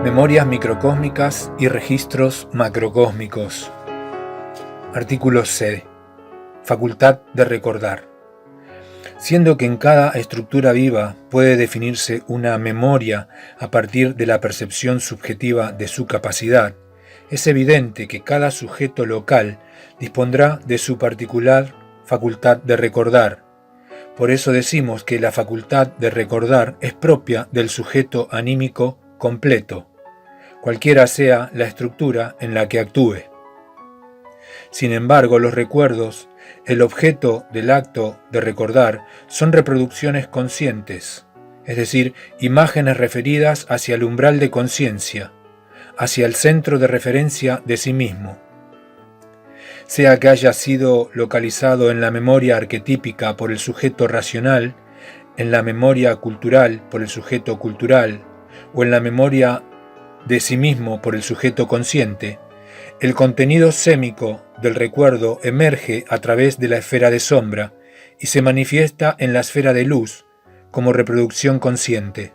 Memorias microcósmicas y registros macrocósmicos. Artículo C. Facultad de recordar. Siendo que en cada estructura viva puede definirse una memoria a partir de la percepción subjetiva de su capacidad, es evidente que cada sujeto local dispondrá de su particular facultad de recordar. Por eso decimos que la facultad de recordar es propia del sujeto anímico completo, cualquiera sea la estructura en la que actúe. Sin embargo, los recuerdos, el objeto del acto de recordar, son reproducciones conscientes, es decir, imágenes referidas hacia el umbral de conciencia, hacia el centro de referencia de sí mismo. Sea que haya sido localizado en la memoria arquetípica por el sujeto racional, en la memoria cultural por el sujeto cultural, o en la memoria de sí mismo por el sujeto consciente, el contenido sémico del recuerdo emerge a través de la esfera de sombra y se manifiesta en la esfera de luz como reproducción consciente.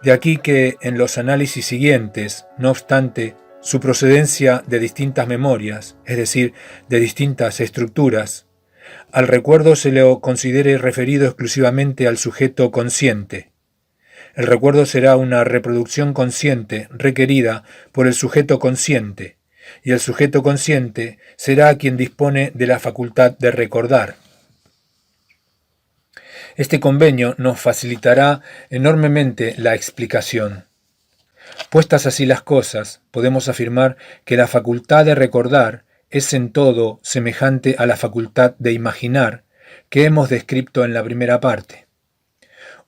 De aquí que en los análisis siguientes, no obstante, su procedencia de distintas memorias, es decir, de distintas estructuras, al recuerdo se le considere referido exclusivamente al sujeto consciente. El recuerdo será una reproducción consciente requerida por el sujeto consciente, y el sujeto consciente será quien dispone de la facultad de recordar. Este convenio nos facilitará enormemente la explicación. Puestas así las cosas, podemos afirmar que la facultad de recordar es en todo semejante a la facultad de imaginar que hemos descrito en la primera parte.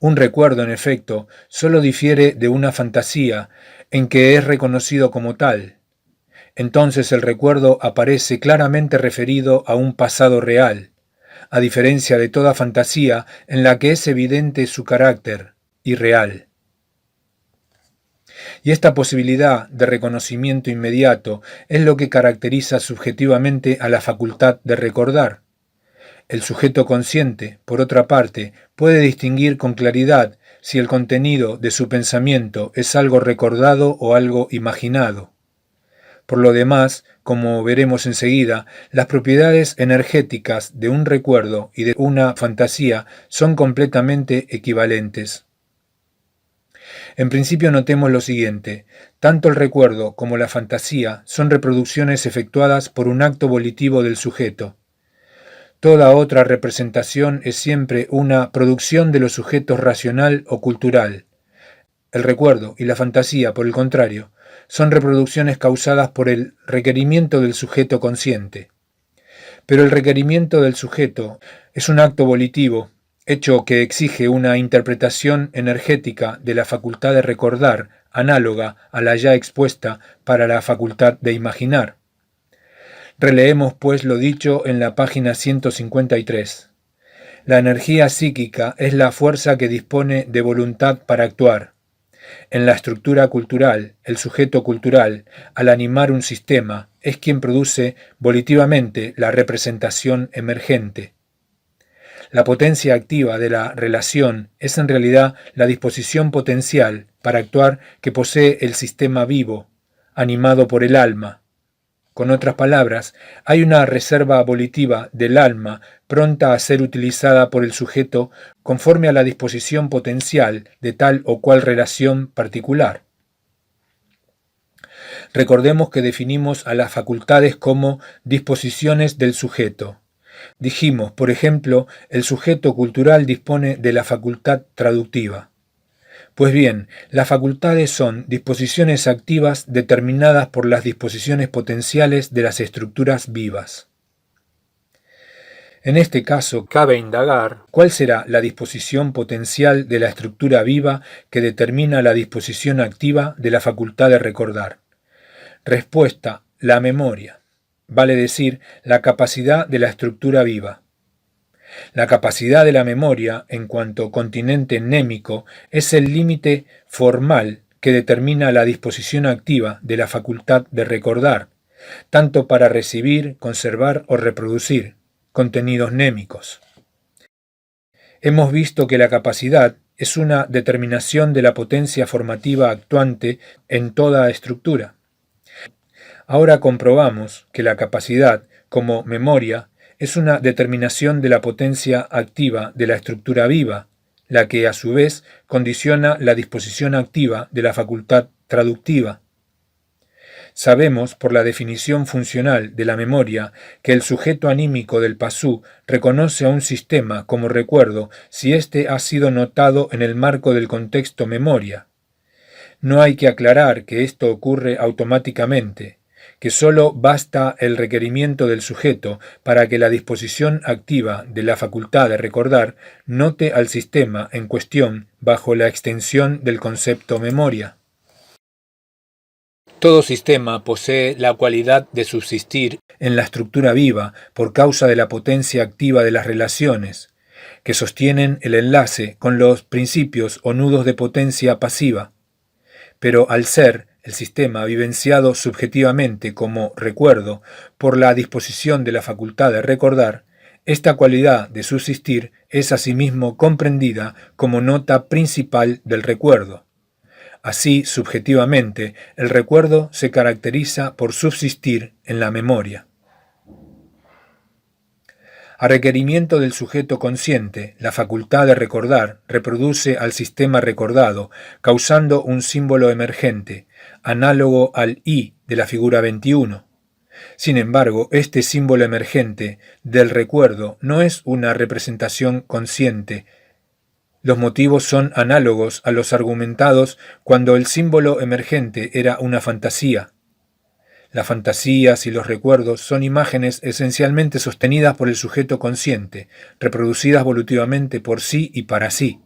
Un recuerdo, en efecto, solo difiere de una fantasía en que es reconocido como tal. Entonces el recuerdo aparece claramente referido a un pasado real, a diferencia de toda fantasía en la que es evidente su carácter irreal. Y esta posibilidad de reconocimiento inmediato es lo que caracteriza subjetivamente a la facultad de recordar. El sujeto consciente, por otra parte, puede distinguir con claridad si el contenido de su pensamiento es algo recordado o algo imaginado. Por lo demás, como veremos enseguida, las propiedades energéticas de un recuerdo y de una fantasía son completamente equivalentes. En principio notemos lo siguiente: tanto el recuerdo como la fantasía son reproducciones efectuadas por un acto volitivo del sujeto. Toda otra representación es siempre una producción de los sujetos racional o cultural. El recuerdo y la fantasía, por el contrario, son reproducciones causadas por el requerimiento del sujeto consciente. Pero el requerimiento del sujeto es un acto volitivo, hecho que exige una interpretación energética de la facultad de recordar, análoga a la ya expuesta para la facultad de imaginar. Releemos pues lo dicho en la página 153. La energía psíquica es la fuerza que dispone de voluntad para actuar. En la estructura cultural, el sujeto cultural, al animar un sistema, es quien produce volitivamente la representación emergente. La potencia activa de la relación es en realidad la disposición potencial para actuar que posee el sistema vivo, animado por el alma. Con otras palabras, hay una reserva volitiva del alma pronta a ser utilizada por el sujeto conforme a la disposición potencial de tal o cual relación particular. Recordemos que definimos a las facultades como disposiciones del sujeto. Dijimos, por ejemplo, el sujeto cultural dispone de la facultad traductiva. Pues bien, las facultades son disposiciones activas determinadas por las disposiciones potenciales de las estructuras vivas. En este caso, cabe indagar cuál será la disposición potencial de la estructura viva que determina la disposición activa de la facultad de recordar. Respuesta: la memoria, vale decir, la capacidad de la estructura viva. La capacidad de la memoria, en cuanto continente mnémico, es el límite formal que determina la disposición activa de la facultad de recordar, tanto para recibir, conservar o reproducir contenidos mnémicos. Hemos visto que la capacidad es una determinación de la potencia formativa actuante en toda estructura. Ahora comprobamos que la capacidad, como memoria, es una determinación de la potencia activa de la estructura viva, la que a su vez condiciona la disposición activa de la facultad traductiva. Sabemos por la definición funcional de la memoria que el sujeto anímico del pasú reconoce a un sistema como recuerdo si éste ha sido notado en el marco del contexto memoria. No hay que aclarar que esto ocurre automáticamente, que sólo basta el requerimiento del sujeto para que la disposición activa de la facultad de recordar note al sistema en cuestión bajo la extensión del concepto memoria. Todo sistema posee la cualidad de subsistir en la estructura viva por causa de la potencia activa de las relaciones, que sostienen el enlace con los principios o nudos de potencia pasiva. Pero al ser el sistema vivenciado subjetivamente como recuerdo por la disposición de la facultad de recordar, esta cualidad de subsistir es asimismo comprendida como nota principal del recuerdo. Así, subjetivamente, el recuerdo se caracteriza por subsistir en la memoria. A requerimiento del sujeto consciente, la facultad de recordar reproduce al sistema recordado, causando un símbolo emergente, análogo al I de la figura 21. Sin embargo, este símbolo emergente del recuerdo no es una representación consciente. Los motivos son análogos a los argumentados cuando el símbolo emergente era una fantasía. Las fantasías y los recuerdos son imágenes esencialmente sostenidas por el sujeto consciente, reproducidas volutivamente por sí y para sí.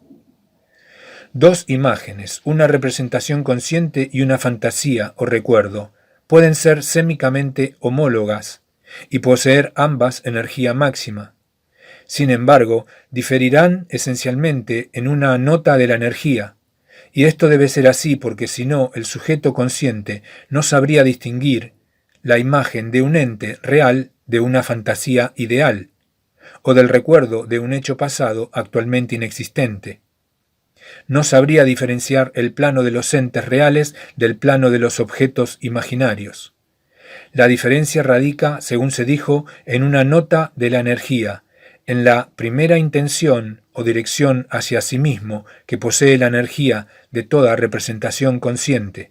Dos imágenes, una representación consciente y una fantasía o recuerdo, pueden ser sémicamente homólogas y poseer ambas energía máxima. Sin embargo, diferirán esencialmente en una nota de la energía, y esto debe ser así porque si no, el sujeto consciente no sabría distinguir la imagen de un ente real de una fantasía ideal, o del recuerdo de un hecho pasado actualmente inexistente. No sabría diferenciar el plano de los entes reales del plano de los objetos imaginarios. La diferencia radica, según se dijo, en una nota de la energía, en la primera intención o dirección hacia sí mismo que posee la energía de toda representación consciente.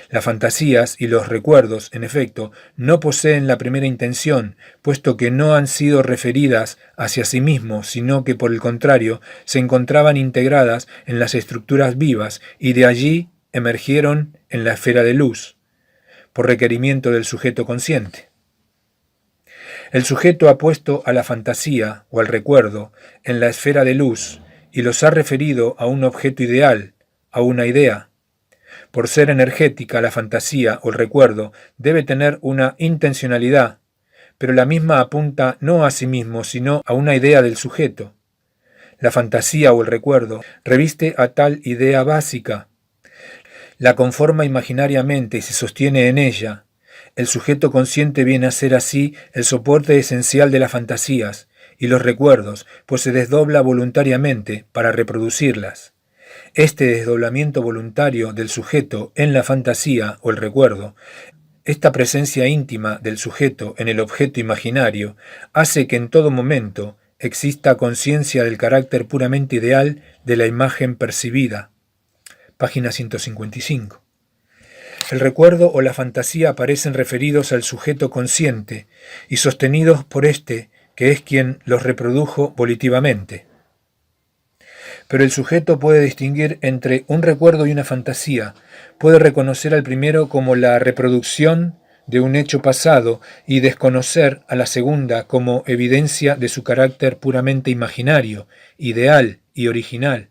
Las fantasías y los recuerdos, en efecto, no poseen la primera intención, puesto que no han sido referidas hacia sí mismos, sino que por el contrario se encontraban integradas en las estructuras vivas y de allí emergieron en la esfera de luz, por requerimiento del sujeto consciente. El sujeto ha puesto a la fantasía o al recuerdo en la esfera de luz y los ha referido a un objeto ideal, a una idea. Por ser energética, la fantasía o el recuerdo debe tener una intencionalidad, pero la misma apunta no a sí mismo, sino a una idea del sujeto. La fantasía o el recuerdo reviste a tal idea básica, la conforma imaginariamente y se sostiene en ella. El sujeto consciente viene a ser así el soporte esencial de las fantasías y los recuerdos, pues se desdobla voluntariamente para reproducirlas. Este desdoblamiento voluntario del sujeto en la fantasía o el recuerdo, esta presencia íntima del sujeto en el objeto imaginario, hace que en todo momento exista conciencia del carácter puramente ideal de la imagen percibida. Página 155. El recuerdo o la fantasía aparecen referidos al sujeto consciente y sostenidos por éste, que es quien los reprodujo volitivamente. Pero el sujeto puede distinguir entre un recuerdo y una fantasía, puede reconocer al primero como la reproducción de un hecho pasado y desconocer a la segunda como evidencia de su carácter puramente imaginario, ideal y original.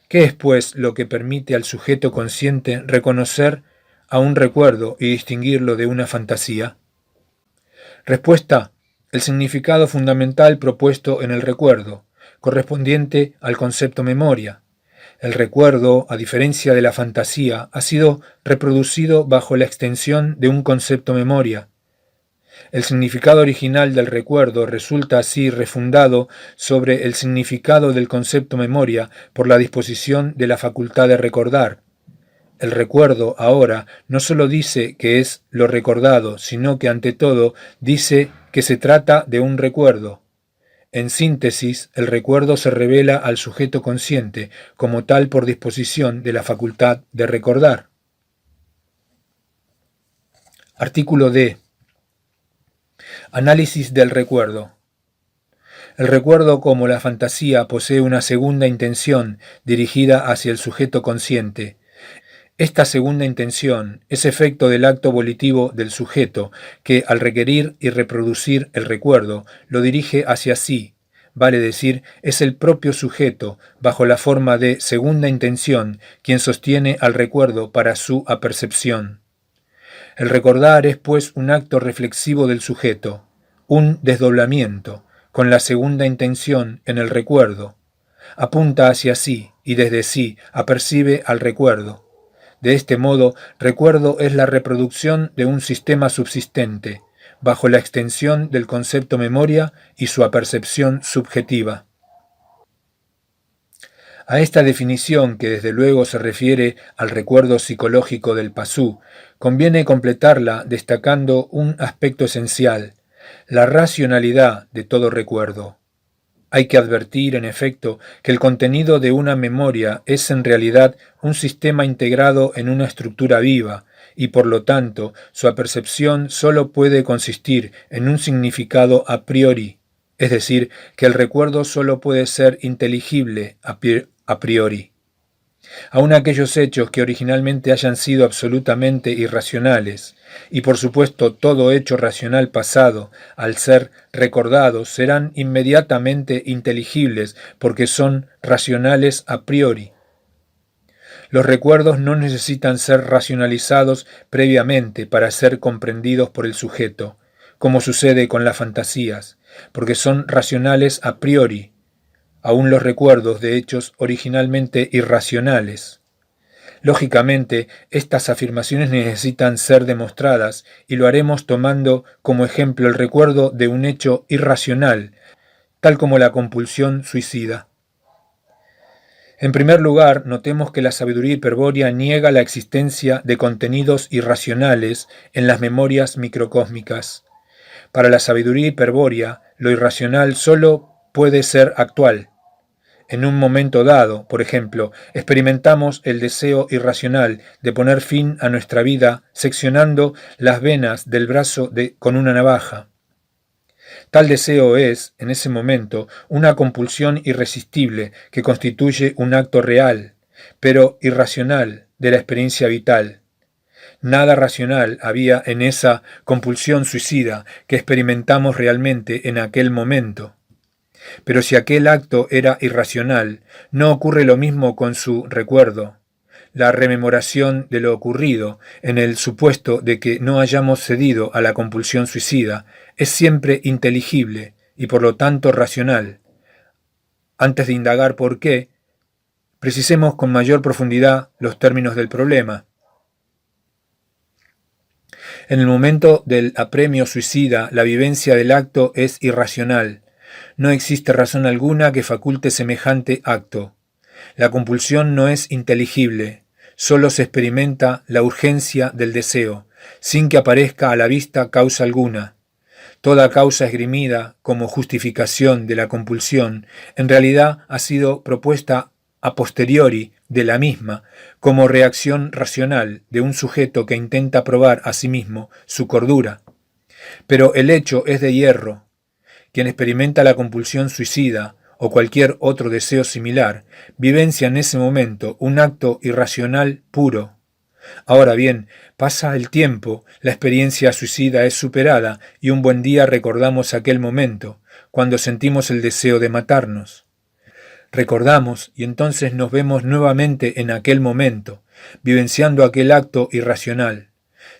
¿Qué es, pues, lo que permite al sujeto consciente reconocer a un recuerdo y distinguirlo de una fantasía? Respuesta: el significado fundamental propuesto en el recuerdo, correspondiente al concepto memoria. El recuerdo, a diferencia de la fantasía, ha sido reproducido bajo la extensión de un concepto memoria. El significado original del recuerdo resulta así refundado sobre el significado del concepto memoria por la disposición de la facultad de recordar. El recuerdo ahora no solo dice que es lo recordado, sino que ante todo dice que se trata de un recuerdo. En síntesis, el recuerdo se revela al sujeto consciente como tal por disposición de la facultad de recordar. Artículo D. Análisis del recuerdo. El recuerdo, como la fantasía, posee una segunda intención dirigida hacia el sujeto consciente. Esta segunda intención es efecto del acto volitivo del sujeto, que al requerir y reproducir el recuerdo, lo dirige hacia sí, vale decir, es el propio sujeto, bajo la forma de segunda intención, quien sostiene al recuerdo para su apercepción. El recordar es, pues, un acto reflexivo del sujeto, un desdoblamiento, con la segunda intención en el recuerdo. Apunta hacia sí y desde sí apercibe al recuerdo. De este modo, recuerdo es la reproducción de un sistema subsistente, bajo la extensión del concepto memoria y su apercepción subjetiva. A esta definición, que desde luego se refiere al recuerdo psicológico del pasú, conviene completarla destacando un aspecto esencial, la racionalidad de todo recuerdo. Hay que advertir, en efecto, que el contenido de una memoria es en realidad un sistema integrado en una estructura viva, y por lo tanto su apercepción sólo puede consistir en un significado a priori, es decir, que el recuerdo sólo puede ser inteligible a priori. Aun aquellos hechos que originalmente hayan sido absolutamente irracionales, y por supuesto todo hecho racional pasado, al ser recordados, serán inmediatamente inteligibles porque son racionales a priori. Los recuerdos no necesitan ser racionalizados previamente para ser comprendidos por el sujeto, como sucede con las fantasías, porque son racionales a priori, aun los recuerdos de hechos originalmente irracionales. Lógicamente, estas afirmaciones necesitan ser demostradas y lo haremos tomando como ejemplo el recuerdo de un hecho irracional, tal como la compulsión suicida. En primer lugar, notemos que la sabiduría hiperbórea niega la existencia de contenidos irracionales en las memorias microcósmicas. Para la sabiduría hiperbórea, lo irracional solo puede ser actual. En un momento dado, por ejemplo, experimentamos el deseo irracional de poner fin a nuestra vida seccionando las venas del brazo con una navaja. Tal deseo es, en ese momento, una compulsión irresistible que constituye un acto real, pero irracional, de la experiencia vital. Nada racional había en esa compulsión suicida que experimentamos realmente en aquel momento. Pero si aquel acto era irracional, no ocurre lo mismo con su recuerdo. La rememoración de lo ocurrido, en el supuesto de que no hayamos cedido a la compulsión suicida, es siempre inteligible y por lo tanto racional. Antes de indagar por qué, precisemos con mayor profundidad los términos del problema. En el momento del apremio suicida, la vivencia del acto es irracional. No existe razón alguna que faculte semejante acto. La compulsión no es inteligible, solo se experimenta la urgencia del deseo, sin que aparezca a la vista causa alguna. Toda causa esgrimida como justificación de la compulsión, en realidad ha sido propuesta a posteriori de la misma, como reacción racional de un sujeto que intenta probar a sí mismo su cordura. Pero el hecho es de hierro. Quien experimenta la compulsión suicida o cualquier otro deseo similar, vivencia en ese momento un acto irracional puro. Ahora bien, pasa el tiempo, la experiencia suicida es superada y un buen día recordamos aquel momento, cuando sentimos el deseo de matarnos. Recordamos y entonces nos vemos nuevamente en aquel momento, vivenciando aquel acto irracional.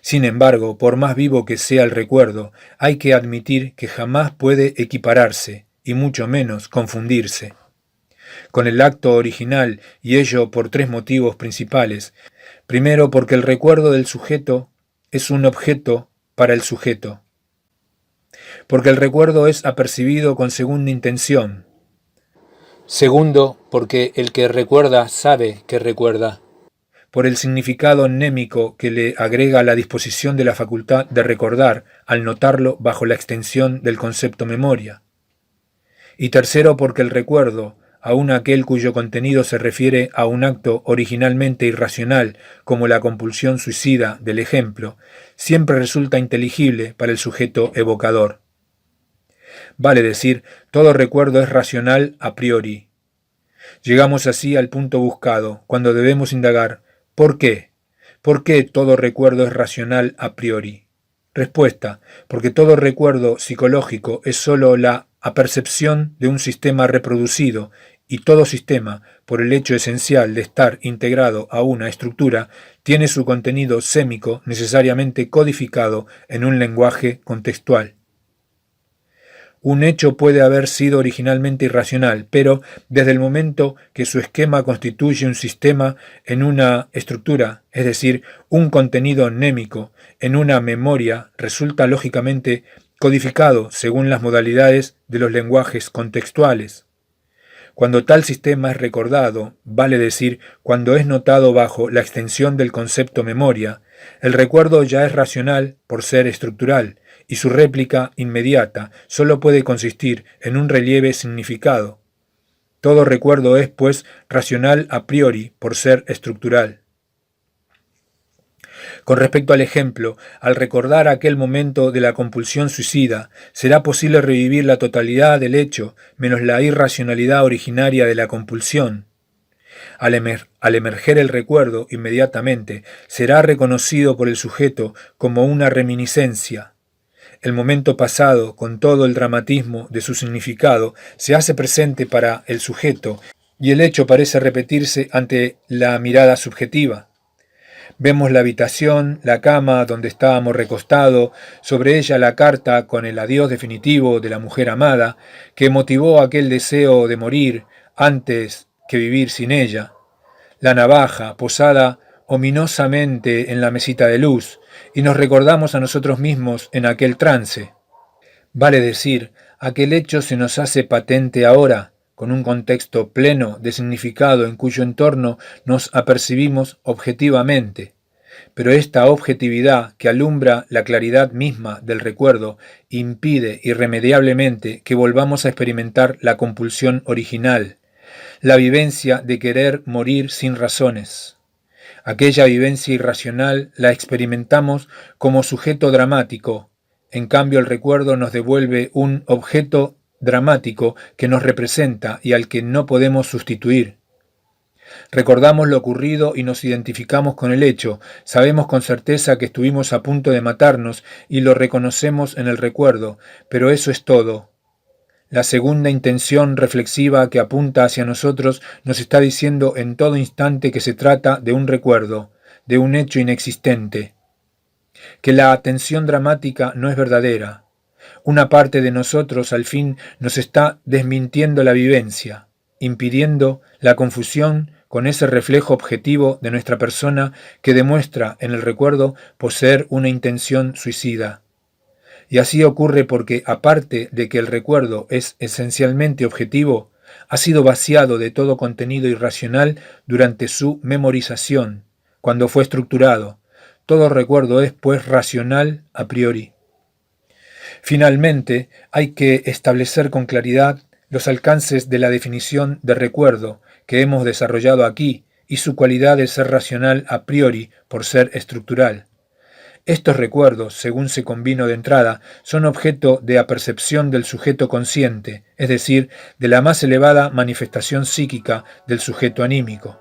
Sin embargo, por más vivo que sea el recuerdo, hay que admitir que jamás puede equipararse, y mucho menos confundirse, con el acto original, y ello por tres motivos principales. Primero, porque el recuerdo del sujeto es un objeto para el sujeto, porque el recuerdo es apercibido con segunda intención. Segundo, porque el que recuerda sabe que recuerda, por el significado mnémico que le agrega la disposición de la facultad de recordar al notarlo bajo la extensión del concepto memoria. Y tercero, porque el recuerdo, aun aquel cuyo contenido se refiere a un acto originalmente irracional, como la compulsión suicida del ejemplo, siempre resulta inteligible para el sujeto evocador. Vale decir, todo recuerdo es racional a priori. Llegamos así al punto buscado, cuando debemos indagar, ¿por qué? ¿Por qué todo recuerdo es racional a priori? Respuesta, porque todo recuerdo psicológico es sólo la apercepción de un sistema reproducido, y todo sistema, por el hecho esencial de estar integrado a una estructura, tiene su contenido sémico necesariamente codificado en un lenguaje contextual. Un hecho puede haber sido originalmente irracional, pero desde el momento que su esquema constituye un sistema en una estructura, es decir, un contenido mnémico en una memoria, resulta lógicamente codificado según las modalidades de los lenguajes contextuales. Cuando tal sistema es recordado, vale decir, cuando es notado bajo la extensión del concepto memoria, el recuerdo ya es racional por ser estructural, y su réplica inmediata sólo puede consistir en un relieve significado. Todo recuerdo es, pues, racional a priori por ser estructural. Con respecto al ejemplo, al recordar aquel momento de la compulsión suicida, será posible revivir la totalidad del hecho, menos la irracionalidad originaria de la compulsión. Al emerger el recuerdo inmediatamente, será reconocido por el sujeto como una reminiscencia. El momento pasado, con todo el dramatismo de su significado, se hace presente para el sujeto, y el hecho parece repetirse ante la mirada subjetiva. Vemos la habitación, la cama donde estábamos recostados, sobre ella la carta con el adiós definitivo de la mujer amada, que motivó aquel deseo de morir antes que vivir sin ella, la navaja posada ominosamente en la mesita de luz, y nos recordamos a nosotros mismos en aquel trance. Vale decir, aquel hecho se nos hace patente ahora, con un contexto pleno de significado en cuyo entorno nos apercibimos objetivamente. Pero esta objetividad que alumbra la claridad misma del recuerdo impide irremediablemente que volvamos a experimentar la compulsión original, la vivencia de querer morir sin razones. Aquella vivencia irracional la experimentamos como sujeto dramático, en cambio el recuerdo nos devuelve un objeto dramático que nos representa y al que no podemos sustituir. Recordamos lo ocurrido y nos identificamos con el hecho, sabemos con certeza que estuvimos a punto de matarnos y lo reconocemos en el recuerdo, pero eso es todo. La segunda intención reflexiva que apunta hacia nosotros nos está diciendo en todo instante que se trata de un recuerdo, de un hecho inexistente, que la atención dramática no es verdadera. Una parte de nosotros al fin nos está desmintiendo la vivencia, impidiendo la confusión con ese reflejo objetivo de nuestra persona que demuestra en el recuerdo poseer una intención suicida. Y así ocurre porque, aparte de que el recuerdo es esencialmente objetivo, ha sido vaciado de todo contenido irracional durante su memorización, cuando fue estructurado. Todo recuerdo es, pues, racional a priori. Finalmente, hay que establecer con claridad los alcances de la definición de recuerdo que hemos desarrollado aquí y su cualidad de ser racional a priori por ser estructural. Estos recuerdos, según se convino de entrada, son objeto de apercepción del sujeto consciente, es decir, de la más elevada manifestación psíquica del sujeto anímico.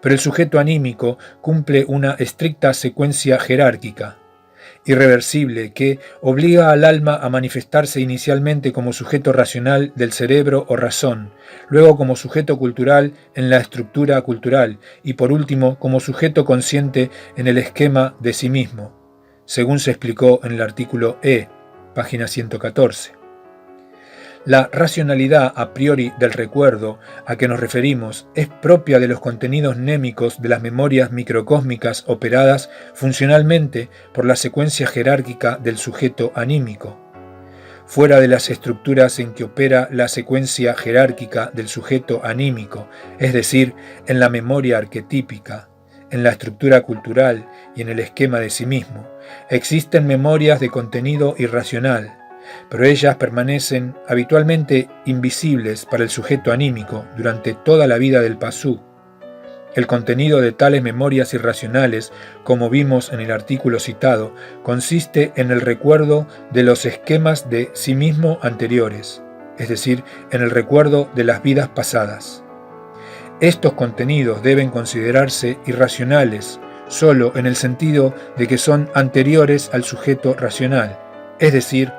Pero el sujeto anímico cumple una estricta secuencia jerárquica. irreversible que obliga al alma a manifestarse inicialmente como sujeto racional del cerebro o razón, luego como sujeto cultural en la estructura cultural y por último como sujeto consciente en el esquema de sí mismo, según se explicó en el artículo E, página 114. La racionalidad a priori del recuerdo a que nos referimos es propia de los contenidos mnémicos de las memorias microcósmicas operadas funcionalmente por la secuencia jerárquica del sujeto anímico. Fuera de las estructuras en que opera la secuencia jerárquica del sujeto anímico, es decir, en la memoria arquetípica, en la estructura cultural y en el esquema de sí mismo, existen memorias de contenido irracional, pero ellas permanecen habitualmente invisibles para el sujeto anímico durante toda la vida del pasú. El contenido de tales memorias irracionales, como vimos en el artículo citado, consiste en el recuerdo de los esquemas de sí mismo anteriores, es decir, en el recuerdo de las vidas pasadas. Estos contenidos deben considerarse irracionales solo en el sentido de que son anteriores al sujeto racional, es decir,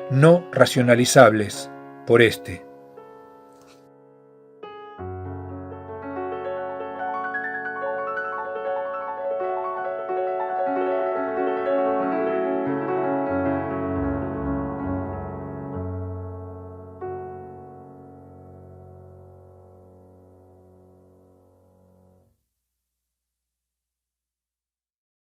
no racionalizables por éste.